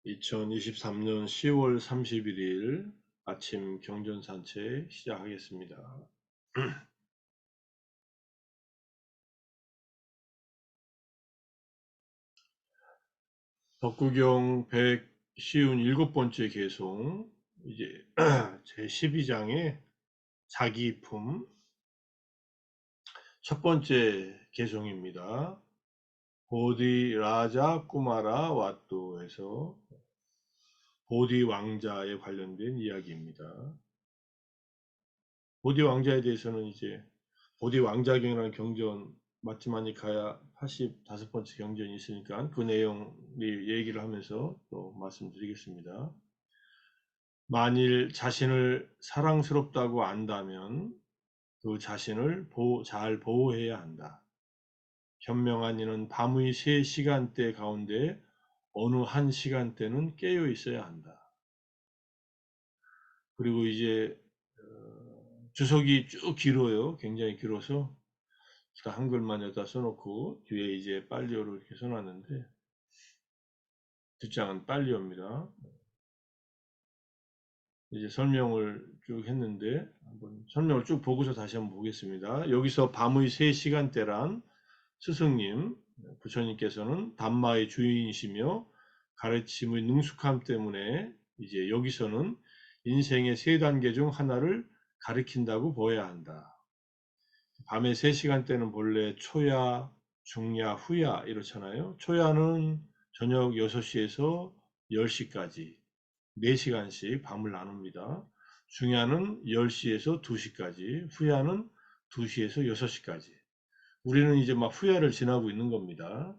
2023년 10월 31일 아침 경전산책 시작하겠습니다. 덕구경 157번째 개송, 이제 제 12장의 자기품 첫 번째 개송입니다. 보디 라자 꾸마라 왓도에서 보디 왕자에 관련된 이야기입니다. 보디 왕자에 대해서는 이제 보디 왕자경이라는 경전 마티마니카야 85번째 경전이 있으니까 그 내용 얘기를 하면서 또 말씀드리겠습니다. 만일 자신을 사랑스럽다고 안다면 그 자신을 잘 보호해야 한다. 현명한 이는 밤의 세 시간대 가운데 어느 한 시간대는 깨어 있어야 한다. 그리고 이제 주석이 쭉 길어요. 굉장히 길어서 한글만 여기다 써놓고 뒤에 이제 빨리어로 이렇게 써놨는데 뒷장은 빨리어입니다. 이제 설명을 쭉 했는데 한번 설명을 쭉 보고서 다시 한번 보겠습니다. 여기서 밤의 3시간대란 스승님, 부처님께서는 담마의 주인이시며 가르침의 능숙함 때문에 이제 여기서는 인생의 3단계 중 하나를 가리킨다고 보아야 한다. 밤의 3시간대는 본래 초야, 중야, 후야 이렇잖아요. 초야는 저녁 6시에서 10시까지 4시간씩 밤을 나눕니다. 중야는 10시에서 2시까지, 후야는 2시에서 6시까지. 우리는 이제 막 후야를 지나고 있는 겁니다.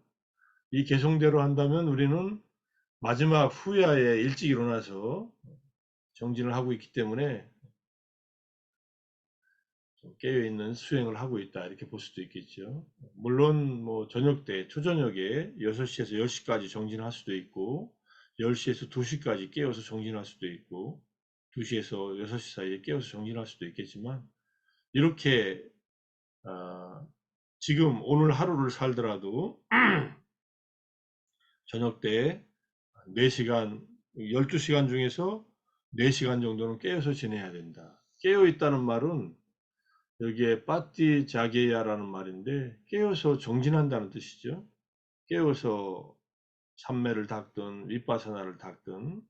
이 개성대로 한다면 우리는 마지막 후야에 일찍 일어나서 정진을 하고 있기 때문에 깨어있는 수행을 하고 있다 이렇게 볼 수도 있겠죠. 물론 뭐 저녁 때 초저녁에 6시에서 10시까지 정진할 수도 있고 10시에서 2시까지 깨어서 정진할 수도 있고 2시에서 6시 사이에 깨어서 정진할 수도 있겠지만 이렇게 지금 오늘 하루를 살더라도 저녁 때 4시간 12시간 중에서 4시간 정도는 깨어서 지내야 된다. 깨어 있다는 말은 여기에 빠띠 자게야라는 말인데 깨어서 정진한다는 뜻이죠. 깨어서 삼매를 닦든 윗바사나를 닦든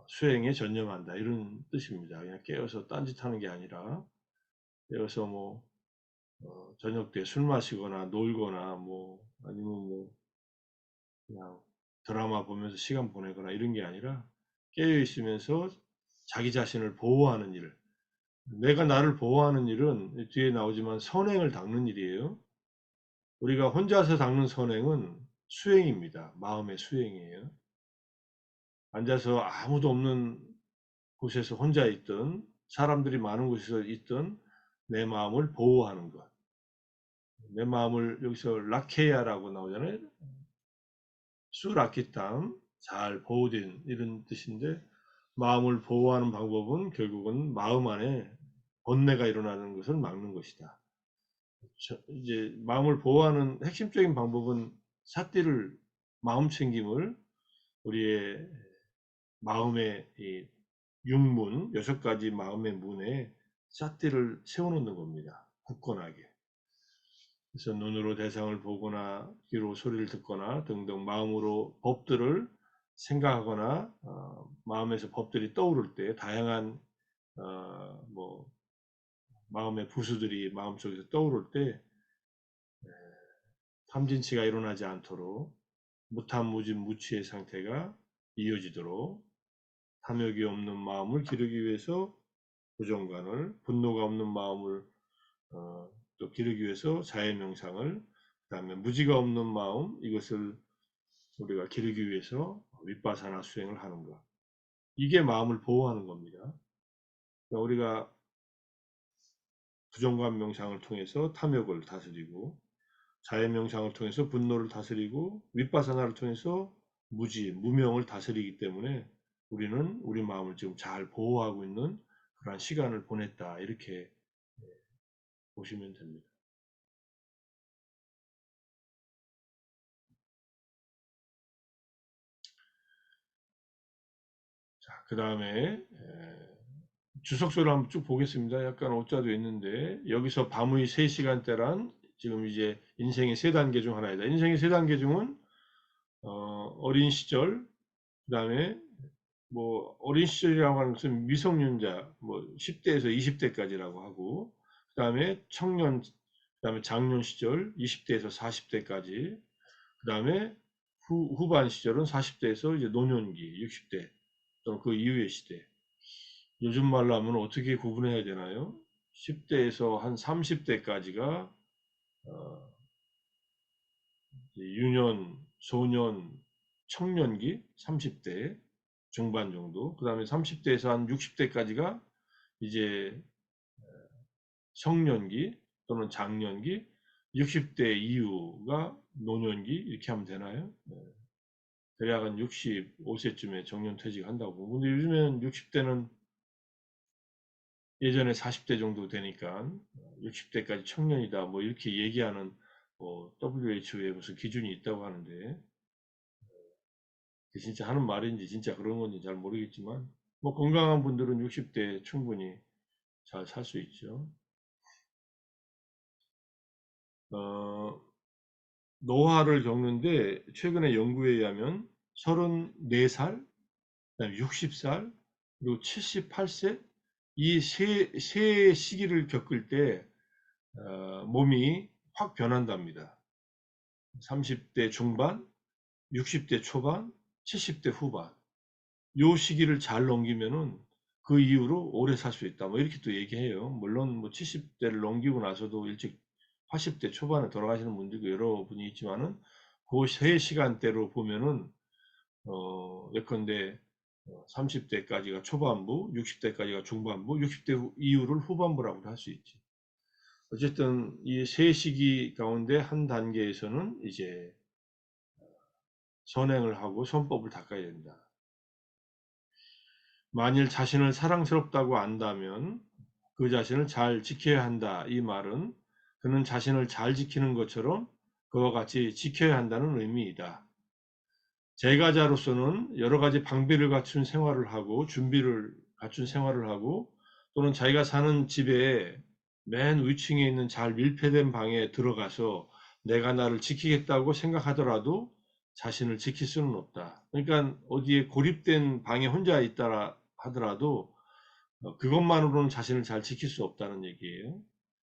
수행에 전념한다 이런 뜻입니다. 그냥 깨어서 딴짓하는 게 아니라 깨어서 뭐 저녁 때 술 마시거나 놀거나 뭐 아니면 뭐 그냥 드라마 보면서 시간 보내거나 이런 게 아니라 깨어 있으면서 자기 자신을 보호하는 일, 내가 나를 보호하는 일은 뒤에 나오지만 선행을 닦는 일이에요. 우리가 혼자서 닦는 선행은 수행입니다. 마음의 수행이에요. 앉아서 아무도 없는 곳에서 혼자 있든 사람들이 많은 곳에서 있든 내 마음을 보호하는 것. 내 마음을 여기서 라케야라고 나오잖아요. 수라키땀, 잘 보호된 이런 뜻인데 마음을 보호하는 방법은 결국은 마음 안에 번뇌가 일어나는 것을 막는 것이다. 이제 마음을 보호하는 핵심적인 방법은 사띠를 마음 챙김을 우리의 마음의 이 육문 6가지 마음의 문에 사띠를 세워놓는 겁니다. 굳건하게. 그래서 눈으로 대상을 보거나 귀로 소리를 듣거나 등등 마음으로 법들을 생각하거나 마음에서 법들이 떠오를 때 다양한 뭐 마음의 부수들이 마음속에서 떠오를 때 탐진치가 일어나지 않도록 무탐무진 무치의 상태가 이어지도록 탐욕이 없는 마음을 기르기 위해서 부정관을, 분노가 없는 마음을 또 기르기 위해서 자해명상을, 그 다음에 무지가 없는 마음, 이것을 우리가 기르기 위해서 윗바사나 수행을 하는 것. 이게 마음을 보호하는 겁니다. 그러니까 우리가 부정관 명상을 통해서 탐욕을 다스리고 자해 명상을 통해서 분노를 다스리고 윗바사나를 통해서 무지, 무명을 다스리기 때문에 우리는 우리 마음을 지금 잘 보호하고 있는 그런 시간을 보냈다 이렇게 보시면 됩니다. 자, 그 다음에 주석서를 한번 쭉 보겠습니다. 약간 오자도 있는데 여기서 밤의 3시간대란 지금 이제 인생의 3단계 중 하나이다. 인생의 3단계 중은 어린 시절, 그 다음에 뭐 어린 시절이라고 하는 것은 미성년자, 뭐 10대에서 20대까지라고 하고, 그 다음에 청년, 그 다음에 장년 시절 20대에서 40대까지, 그 다음에 후반 시절은 40대에서 이제 노년기 60대 또는 그 이후의 시대. 요즘 말로 하면 어떻게 구분해야 되나요? 10대에서 한 30대까지가 유년, 소년, 청년기 30대 중반 정도, 그 다음에 30대에서 한 60대까지가 이제 청년기 또는 장년기, 60대 이후가 노년기, 이렇게 하면 되나요? 대략 한 65세쯤에 정년퇴직한다고. 근데 요즘에는 60대는 예전에 40대 정도 되니까 60대까지 청년이다 뭐 이렇게 얘기하는 뭐 WHO에 무슨 기준이 있다고 하는데, 진짜 하는 말인지 진짜 그런 건지 잘 모르겠지만, 뭐 건강한 분들은 60대 충분히 잘 살 수 있죠. 노화를 겪는데 최근에 연구에 의하면 34살, 그다음에 60살, 그리고 78세, 이 세 시기를 겪을 때 몸이 확 변한답니다. 30대 중반, 60대 초반, 70대 후반. 요 시기를 잘 넘기면은 그 이후로 오래 살 수 있다. 뭐 이렇게 또 얘기해요. 물론 뭐 70대를 넘기고 나서도 일찍 80대 초반에 돌아가시는 분들도 여러분이 있지만은 그 세 시간대로 보면은 예컨대 30대까지가 초반부, 60대까지가 중반부, 60대 이후를 후반부라고 할 수 있지. 어쨌든 이 세 시기 가운데 한 단계에서는 이제 선행을 하고 선법을 닦아야 된다. 만일 자신을 사랑스럽다고 안다면 그 자신을 잘 지켜야 한다. 이 말은 그는 자신을 잘 지키는 것처럼 그와 같이 지켜야 한다는 의미이다. 제가자로서는 여러 가지 방비를 갖춘 생활을 하고 준비를 갖춘 생활을 하고, 또는 자기가 사는 집에 맨 위층에 있는 잘 밀폐된 방에 들어가서 내가 나를 지키겠다고 생각하더라도 자신을 지킬 수는 없다. 그러니까 어디에 고립된 방에 혼자 있다 하더라도 그것만으로는 자신을 잘 지킬 수 없다는 얘기예요.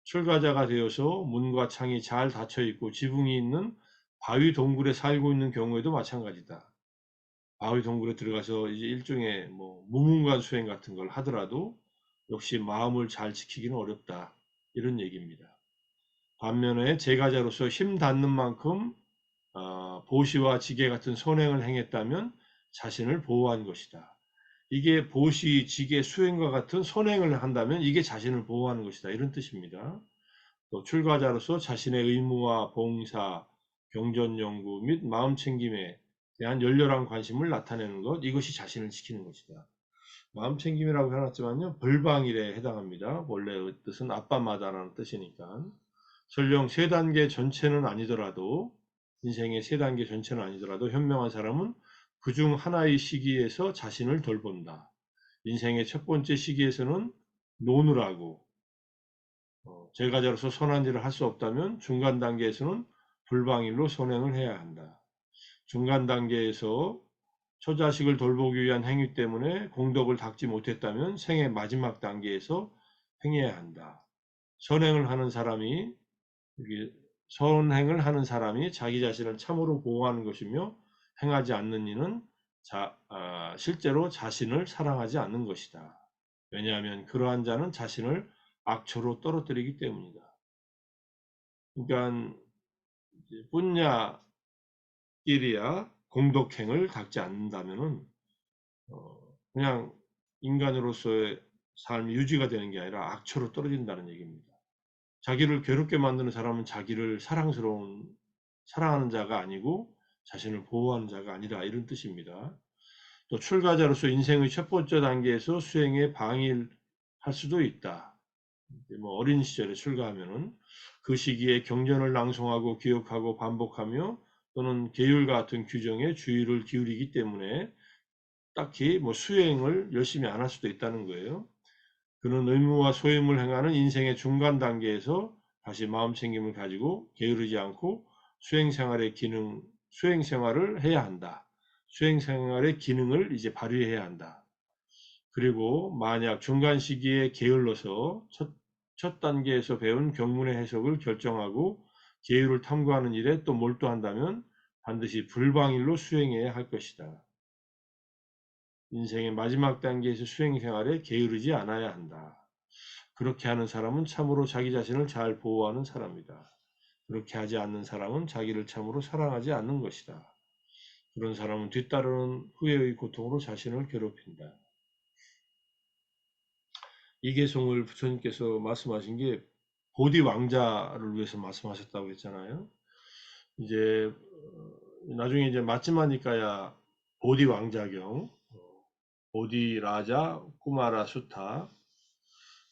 출가자가 되어서 문과 창이 잘 닫혀 있고 지붕이 있는 바위 동굴에 살고 있는 경우에도 마찬가지다. 바위 동굴에 들어가서 이제 일종의 뭐 무문관 수행 같은 걸 하더라도 역시 마음을 잘 지키기는 어렵다. 이런 얘기입니다. 반면에 제가자로서 힘 닿는 만큼 보시와 지게 같은 선행을 행했다면 자신을 보호한 것이다. 이게 보시, 지게, 수행과 같은 선행을 한다면 이게 자신을 보호하는 것이다. 이런 뜻입니다. 또 출가자로서 자신의 의무와 봉사, 경전 연구 및 마음 챙김에 대한 열렬한 관심을 나타내는 것, 이것이 자신을 지키는 것이다. 마음 챙김이라고 해놨지만요, 벌방일에 해당합니다. 원래 뜻은 아빠마다라는 뜻이니까. 설령 세 단계 전체는 아니더라도, 인생의 세 단계 전체는 아니더라도 현명한 사람은 그중 하나의 시기에서 자신을 돌본다. 인생의 첫 번째 시기에서는 노느라고, 제가자로서 선한 일을 할 수 없다면 중간 단계에서는 불방일로 선행을 해야 한다. 중간 단계에서 처자식을 돌보기 위한 행위 때문에 공덕을 닦지 못했다면 생의 마지막 단계에서 행해야 한다. 선행을 하는 사람이 선행을 하는 사람이 자기 자신을 참으로 보호하는 것이며 행하지 않는 이는 실제로 자신을 사랑하지 않는 것이다. 왜냐하면 그러한 자는 자신을 악초로 떨어뜨리기 때문이다. 그러니까 뿐냐 일이야 공덕행을 닦지 않는다면은 그냥 인간으로서의 삶이 유지가 되는 게 아니라 악초로 떨어진다는 얘기입니다. 자기를 괴롭게 만드는 사람은 자기를 사랑하는 자가 아니고 자신을 보호하는 자가 아니다, 이런 뜻입니다. 또 출가자로서 인생의 첫 번째 단계에서 수행에 방해할 수도 있다. 뭐 어린 시절에 출가하면은 그 시기에 경전을 낭송하고 기억하고 반복하며 또는 계율 같은 규정에 주의를 기울이기 때문에 딱히 뭐 수행을 열심히 안 할 수도 있다는 거예요. 그는 의무와 소임을 행하는 인생의 중간 단계에서 다시 마음 챙김을 가지고 게으르지 않고 수행 생활을 해야 한다. 수행 생활의 기능을 이제 발휘해야 한다. 그리고 만약 중간 시기에 게을러서 첫 단계에서 배운 경문의 해석을 결정하고 계율을 탐구하는 일에 또 몰두한다면 반드시 불방일로 수행해야 할 것이다. 인생의 마지막 단계에서 수행 생활에 게으르지 않아야 한다. 그렇게 하는 사람은 참으로 자기 자신을 잘 보호하는 사람이다. 그렇게 하지 않는 사람은 자기를 참으로 사랑하지 않는 것이다. 그런 사람은 뒤따르는 후회의 고통으로 자신을 괴롭힌다. 이계송을 부처님께서 말씀하신 게 보디 왕자를 위해서 말씀하셨다고 했잖아요. 이제 나중에 이제 마찌마니까야 보디 왕자경, 보디 라자 꾸마라 수타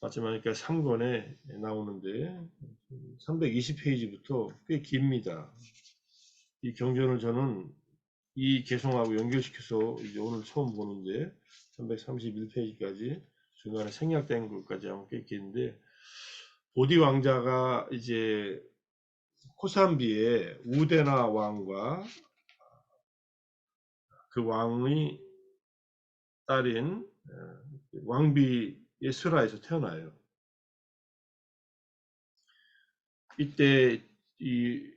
마찌마니까 3권에 나오는데 320페이지부터 꽤 깁니다. 이 경전을 저는 이 개송하고 연결시켜서 이제 오늘 처음 보는데 331페이지까지 중간에 생략된 것까지 하면 꽤 긴데 보디 왕자가 이제 코산비의 우데나 왕과 그 왕의 딸인 왕비의 스라에서 태어나요. 이때 이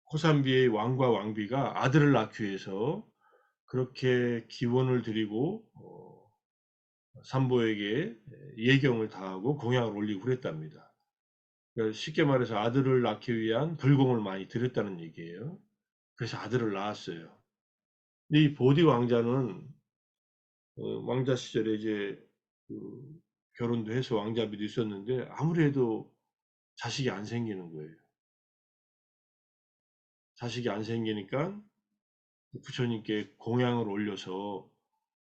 코산비의 왕과 왕비가 아들을 낳기 위해서 그렇게 기원을 드리고 산보에게 예경을 다하고 공양을 올리고 그랬답니다. 그러니까 쉽게 말해서 아들을 낳기 위한 불공을 많이 드렸다는 얘기예요. 그래서 아들을 낳았어요. 근데 이 보디 왕자는 왕자 시절에 이제 그 결혼도 해서 왕자비도 있었는데 아무리 해도 자식이 안 생기는 거예요. 자식이 안 생기니까 부처님께 공양을 올려서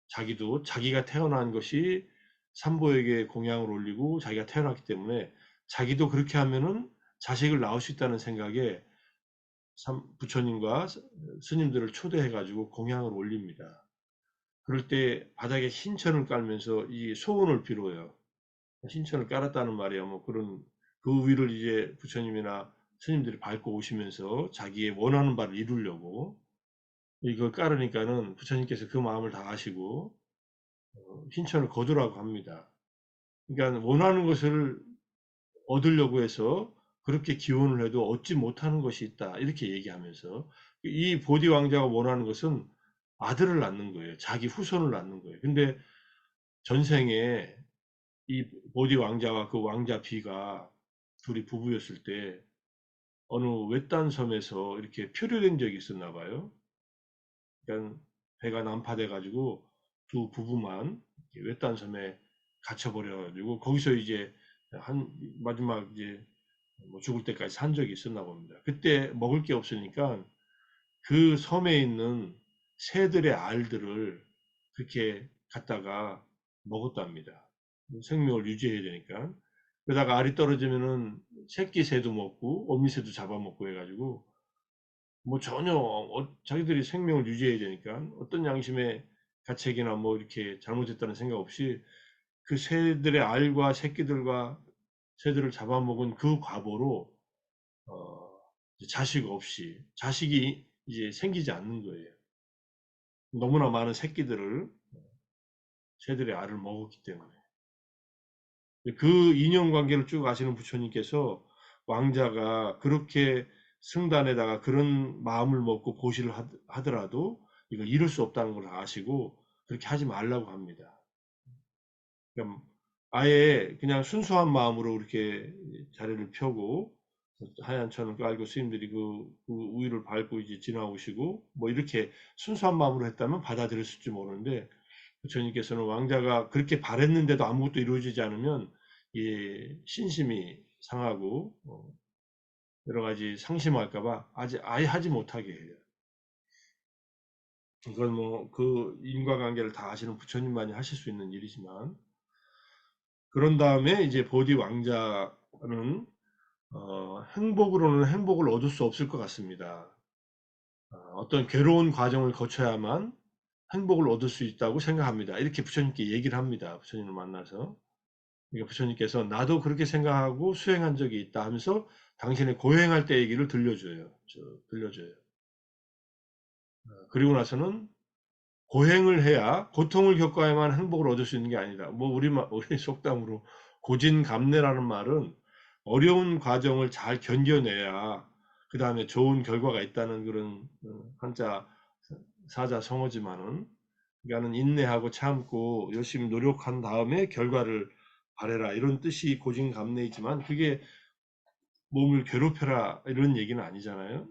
자기도 자기가 태어난 것이 산보에게 공양을 올리고 자기가 태어났기 때문에 자기도 그렇게 하면은 자식을 낳을 수 있다는 생각에 부처님과 스님들을 초대해 가지고 공양을 올립니다. 그럴 때 바닥에 흰천을 깔면서 이 소원을 빌어요. 흰천을 깔았다는 말이야. 뭐 그런 그 위를 이제 부처님이나 스님들이 밟고 오시면서 자기의 원하는 바를 이루려고 이걸 깔으니까는 부처님께서 그 마음을 다 아시고 흰천을 거두라고 합니다. 그러니까 원하는 것을 얻으려고 해서 그렇게 기원을 해도 얻지 못하는 것이 있다. 이렇게 얘기하면서 이 보디 왕자가 원하는 것은 아들을 낳는 거예요. 자기 후손을 낳는 거예요. 근데 전생에 이 보디 왕자와 그 왕자 비가 둘이 부부였을 때 어느 외딴 섬에서 이렇게 표류된 적이 있었나 봐요. 그러니까 배가 난파돼 가지고 두 부부만 외딴 섬에 갇혀버려 가지고 거기서 이제 한 마지막 이제 뭐 죽을 때까지 산 적이 있었나 봅니다. 그때 먹을 게 없으니까 그 섬에 있는 새들의 알들을 그렇게 갖다가 먹었답니다. 생명을 유지해야 되니까. 그러다가 알이 떨어지면은 새끼 새도 먹고 어미새도 잡아먹고 해가지고 뭐 전혀 자기들이 생명을 유지해야 되니까 어떤 양심의 가책이나 뭐 이렇게 잘못했다는 생각 없이 그 새들의 알과 새끼들과 새들을 잡아먹은 그 과보로 자식 없이 자식이 이제 생기지 않는 거예요. 너무나 많은 새끼들을 새들의 알을 먹었기 때문에 그 인연관계를 쭉 아시는 부처님께서 왕자가 그렇게 승단에다가 그런 마음을 먹고 보시를 하더라도 이걸 이룰 수 없다는 걸 아시고 그렇게 하지 말라고 합니다. 그러니까 아예 그냥 순수한 마음으로 이렇게 자리를 펴고 하얀 천을 깔고 스님들이 그 우유를 밟고 이제 지나오시고 뭐 이렇게 순수한 마음으로 했다면 받아들였을지 모르는데 부처님께서는 왕자가 그렇게 바랬는데도 아무것도 이루어지지 않으면 이 신심이 상하고 여러 가지 상심할까봐 아예 하지 못하게 해요. 이건 뭐 그 인과관계를 다 아시는 부처님만이 하실 수 있는 일이지만 그런 다음에 이제 보디 왕자는 행복으로는 행복을 얻을 수 없을 것 같습니다. 어떤 괴로운 과정을 거쳐야만 행복을 얻을 수 있다고 생각합니다. 이렇게 부처님께 얘기를 합니다. 부처님을 만나서. 그러니까 부처님께서 나도 그렇게 생각하고 수행한 적이 있다 하면서 당신의 고행할 때 얘기를 들려줘요. 들려줘요. 그리고 나서는 고행을 해야 고통을 겪어야만 행복을 얻을 수 있는 게 아니다. 뭐 우리 속담으로 고진감래라는 말은 어려운 과정을 잘 견뎌내야 그 다음에 좋은 결과가 있다는 그런 한자 사자성어지만은 그러니까는 인내하고 참고 열심히 노력한 다음에 결과를 바래라 이런 뜻이 고진감래이지만 그게 몸을 괴롭혀라 이런 얘기는 아니잖아요.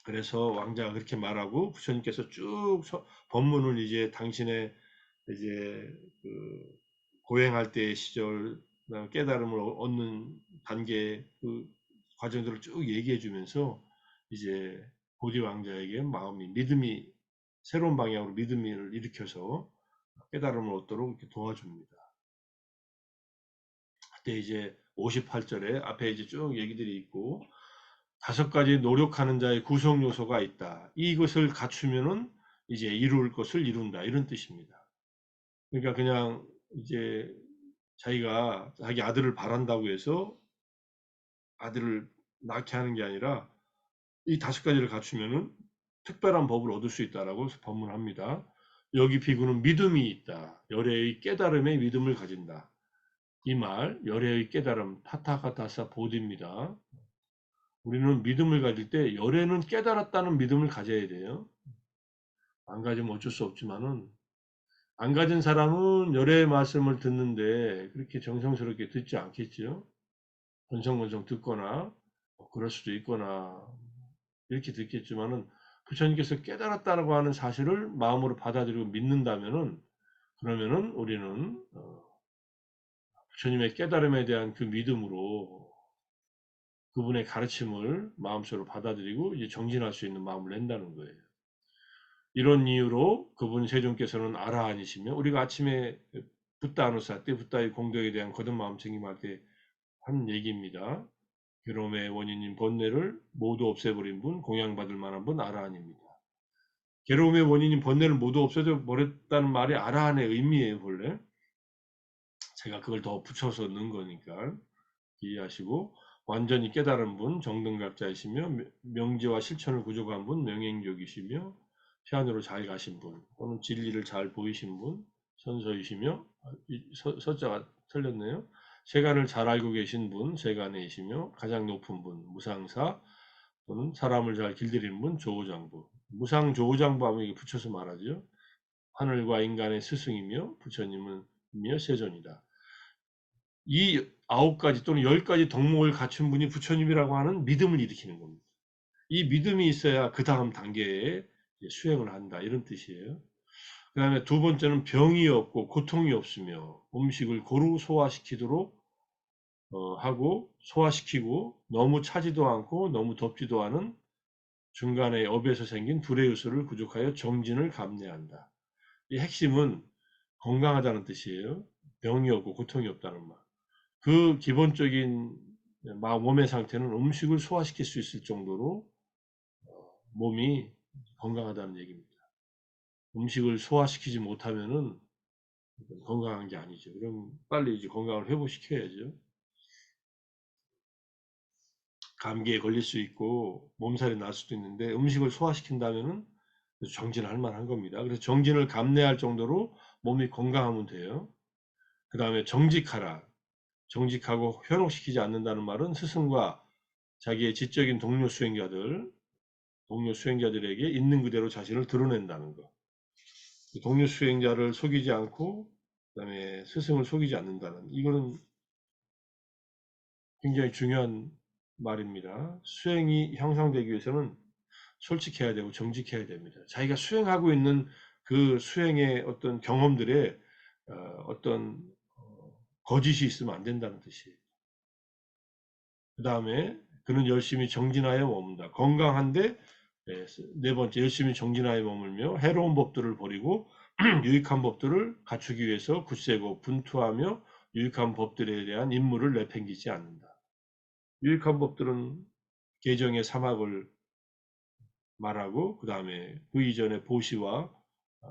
그래서 왕자가 그렇게 말하고 부처님께서 쭉 법문을 이제 당신의 이제 그 고행할 때의 시절, 그다음에 깨달음을 얻는 단계 그 과정들을 쭉 얘기해 주면서 이제 보디 왕자에게 마음이 믿음이 새로운 방향으로 믿음을 일으켜서 깨달음을 얻도록 이렇게 도와줍니다. 그때 이제 58절에 앞에 이제 쭉 얘기들이 있고 5가지 노력하는 자의 구성 요소가 있다. 이것을 갖추면은 이제 이룰 것을 이룬다. 이런 뜻입니다. 그러니까 그냥 이제 자기가 자기 아들을 바란다고 해서 아들을 낳게 하는 게 아니라 이 5가지를 갖추면은 특별한 법을 얻을 수 있다라고 법문합니다. 여기 비구는 믿음이 있다. 열애의 깨달음의 믿음을 가진다. 이 말, 열애의 깨달음, 타타가타사 보디입니다. 우리는 믿음을 가질 때 열애는 깨달았다는 믿음을 가져야 돼요. 안 가지면 어쩔 수 없지만은 안 가진 사람은 열애의 말씀을 듣는데 그렇게 정성스럽게 듣지 않겠죠. 건성건성 듣거나 그럴 수도 있거나 이렇게 듣겠지만은 부처님께서 깨달았다고 하는 사실을 마음으로 받아들이고 믿는다면은 그러면은 우리는 부처님의 깨달음에 대한 그 믿음으로 그분의 가르침을 마음속으로 받아들이고 이제 정진할 수 있는 마음을 낸다는 거예요. 이런 이유로 그분 세존께서는 아라한이시며 우리가 아침에 붓다누사 때 붓다의 공덕에 대한 거듭 마음 챙김할 때 한 얘기입니다. 괴로움의 원인인 번뇌를 모두 없애버린 분, 공양받을 만한 분 아라한입니다. 괴로움의 원인인 번뇌를 모두 없애져 버렸다는 말이 아라한의 의미예요, 본래. 제가 그걸 더 붙여서 넣은 거니까 이해하시고 완전히 깨달은 분, 정등각자이시며 명제와 실천을 구족한 분, 명행족이시며 피안으로 잘 가신 분, 또는 진리를 잘 보이신 분, 선서이시며 서자가 틀렸네요. 세간을 잘 알고 계신 분, 세간이시며 가장 높은 분, 무상사 또는 사람을 잘 길들이는 분, 조호장부. 무상 조호장부 하면 이게 붙여서 말하죠. 하늘과 인간의 스승이며 부처님은 이며 세존이다. 이 9가지 또는 10가지 덕목을 갖춘 분이 부처님이라고 하는 믿음을 일으키는 겁니다. 이 믿음이 있어야 그 다음 단계에 수행을 한다. 이런 뜻이에요. 그 다음에 두 번째는 병이 없고 고통이 없으며 음식을 고루 소화시키도록 하고 소화시키고 너무 차지도 않고 너무 덥지도 않은 중간에 업에서 생긴 둘의 요소를 구족하여 정진을 감내한다. 이 핵심은 건강하다는 뜻이에요. 병이 없고 고통이 없다는 말. 그 기본적인 몸의 상태는 음식을 소화시킬 수 있을 정도로 몸이 건강하다는 얘기입니다. 음식을 소화시키지 못하면은 건강한 게 아니죠. 그럼 빨리 이제 건강을 회복시켜야죠. 감기에 걸릴 수 있고 몸살이 날 수도 있는데 음식을 소화시킨다면은 정진할 만한 겁니다. 그래서 정진을 감내할 정도로 몸이 건강하면 돼요. 그 다음에 정직하라. 정직하고 현혹시키지 않는다는 말은 스승과 자기의 지적인 동료 수행자들에게 있는 그대로 자신을 드러낸다는 것. 동료 수행자를 속이지 않고 그다음에 스승을 속이지 않는다는 이거는 굉장히 중요한 말입니다. 수행이 형성되기 위해서는 솔직해야 되고 정직해야 됩니다. 자기가 수행하고 있는 그 수행의 어떤 경험들에 어떤 거짓이 있으면 안 된다는 뜻이에요. 그 다음에 그는 열심히 정진하여 머문다. 건강한데 네 번째 열심히 정진하여 머물며 해로운 법들을 버리고 유익한 법들을 갖추기 위해서 굳세고 분투하며 유익한 법들에 대한 임무를 내팽기지 않는다. 유익한 법들은 개정의 사막을 말하고 그 다음에 그 이전에 보시와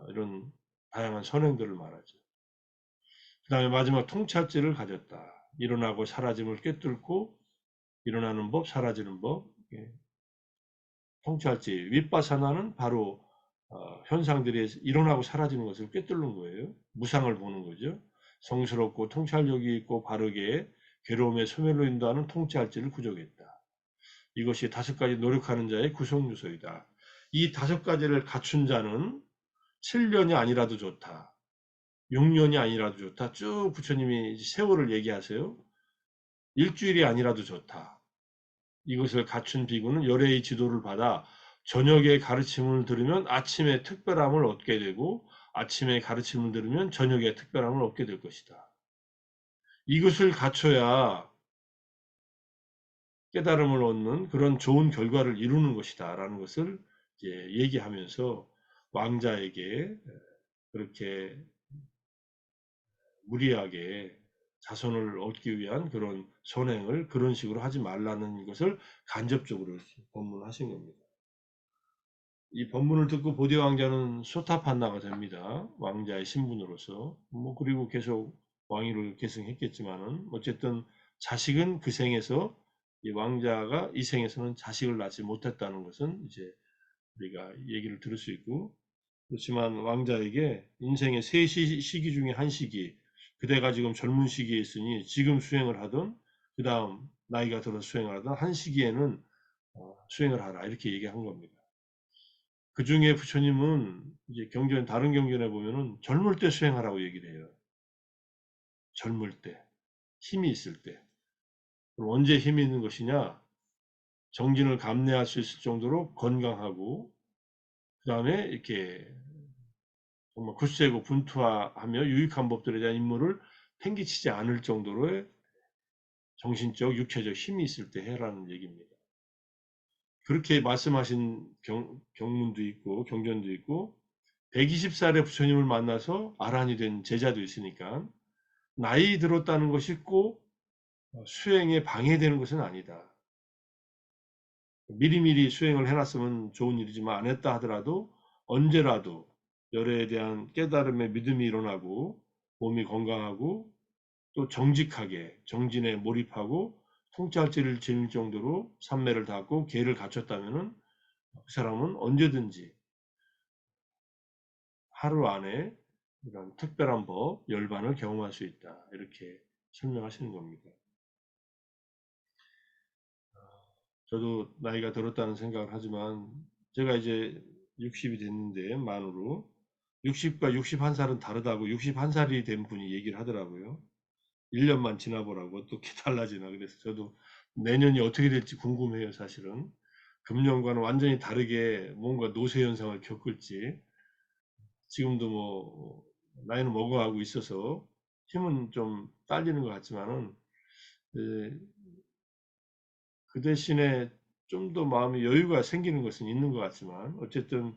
이런 다양한 선행들을 말하죠. 그 다음에 마지막 통찰지를 가졌다. 일어나고 사라짐을 꿰뚫고 일어나는 법, 사라지는 법. 통찰지, 윗바사나는 바로 현상들이 일어나고 사라지는 것을 꿰뚫는 거예요. 무상을 보는 거죠. 성스럽고 통찰력이 있고 바르게 괴로움의 소멸로 인도하는 통찰지를 구족했다. 이것이 5가지 노력하는 자의 구성 요소이다. 이 5가지를 갖춘 자는 7년이 아니라도 좋다. 6년이 아니라도 좋다. 쭉 부처님이 세월을 얘기하세요. 일주일이 아니라도 좋다. 이것을 갖춘 비구는 열애의 지도를 받아 저녁에 가르침을 들으면 아침에 특별함을 얻게 되고 아침에 가르침을 들으면 저녁에 특별함을 얻게 될 것이다. 이것을 갖춰야 깨달음을 얻는 그런 좋은 결과를 이루는 것이다 라는 것을 이제 얘기하면서 왕자에게 그렇게 무리하게 자손을 얻기 위한 그런 선행을 그런 식으로 하지 말라는 것을 간접적으로 법문하신 겁니다. 이 법문을 듣고 보디 왕자는 소타판나가 됩니다. 왕자의 신분으로서. 그리고 계속 왕위를 계승했겠지만은 어쨌든 자식은 그 생에서 이 왕자가 이 생에서는 자식을 낳지 못했다는 것은 이제 우리가 얘기를 들을 수 있고, 그렇지만 왕자에게 인생의 세 시기 중에 한 시기, 그대가 지금 젊은 시기에 있으니 지금 수행을 하든 그 다음 나이가 들어서 수행을 하든 한 시기에는 수행을 하라 이렇게 얘기한 겁니다. 그 중에 부처님은 이제 경전, 다른 경전에 보면은 젊을 때 수행하라고 얘기를 해요. 젊을 때, 힘이 있을 때. 그럼 언제 힘이 있는 것이냐? 정진을 감내할 수 있을 정도로 건강하고, 그 다음에 이렇게 정말 굳세고 분투하며 유익한 법들에 대한 임무를 팽개치지 않을 정도로의 정신적, 육체적 힘이 있을 때 해라는 얘기입니다. 그렇게 말씀하신 경문도 있고, 경전도 있고, 120살에 부처님을 만나서 아란이 된 제자도 있으니까 나이 들었다는 것이 꼭 수행에 방해되는 것은 아니다. 미리미리 수행을 해놨으면 좋은 일이지만 안 했다 하더라도 언제라도 열애에 대한 깨달음의 믿음이 일어나고 몸이 건강하고 또 정직하게 정진에 몰입하고 통찰지를 지닐 정도로 삼매를 닫고 계를 갖췄다면 그 사람은 언제든지 하루 안에 이런 특별한 법, 열반을 경험할 수 있다. 이렇게 설명하시는 겁니다. 저도 나이가 들었다는 생각을 하지만 제가 이제 60이 됐는데 만으로 60과 61살은 다르다고 61살이 된 분이 얘기를 하더라고요. 1년만 지나보라고 어떻게 달라지나. 그래서 저도 내년이 어떻게 될지 궁금해요, 사실은. 금년과는 완전히 다르게 뭔가 노쇠 현상을 겪을지. 지금도 뭐 나이는 먹어가고 있어서 힘은 좀 딸리는 것 같지만은 그 대신에 좀 더 마음의 여유가 생기는 것은 있는 것 같지만 어쨌든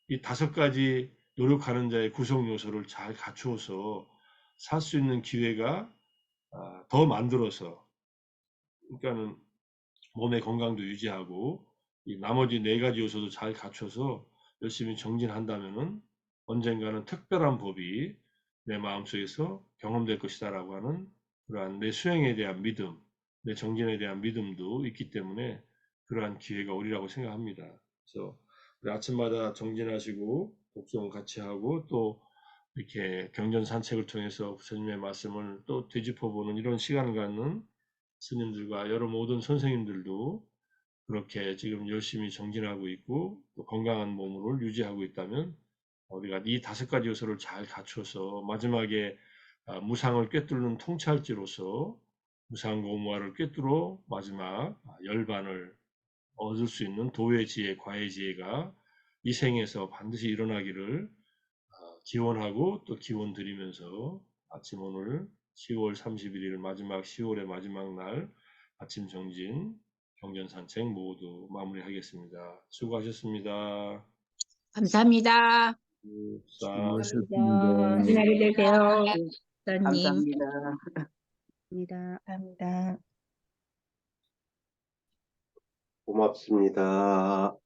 이 5가지 노력하는 자의 구성 요소를 잘 갖추어서 살 수 있는 기회가 더 만들어서, 그러니까는 몸의 건강도 유지하고 이 나머지 4가지 요소도 잘 갖춰서 열심히 정진한다면은 언젠가는 특별한 법이 내 마음속에서 경험될 것이다라고 하는 그러한 내 수행에 대한 믿음, 내 정진에 대한 믿음도 있기 때문에 그러한 기회가 오리라고 생각합니다. 그래서 우리 아침마다 정진하시고 독송 같이 하고 또 이렇게 경전 산책을 통해서 부처님의 말씀을 또 되짚어보는 이런 시간을 갖는 스님들과 여러 모든 선생님들도 그렇게 지금 열심히 정진하고 있고 또 건강한 몸을 유지하고 있다면 우리가 이 5가지 요소를 잘 갖춰서 마지막에 무상을 꿰뚫는 통찰지로서 무상고무화를 꿰뚫어 마지막 열반을 얻을 수 있는 도의 지혜, 과의 지혜가 이 생에서 반드시 일어나기를 기원하고 또 기원 드리면서 아침 오늘 10월 31일 마지막 10월의 마지막 날 아침 정진 경전 산책 모두 마무리하겠습니다. 수고하셨습니다. 감사합니다. 수고하셨습니다. 안녕히 계세요, 목사님. 감사합니다. 감사합니다. 고맙습니다.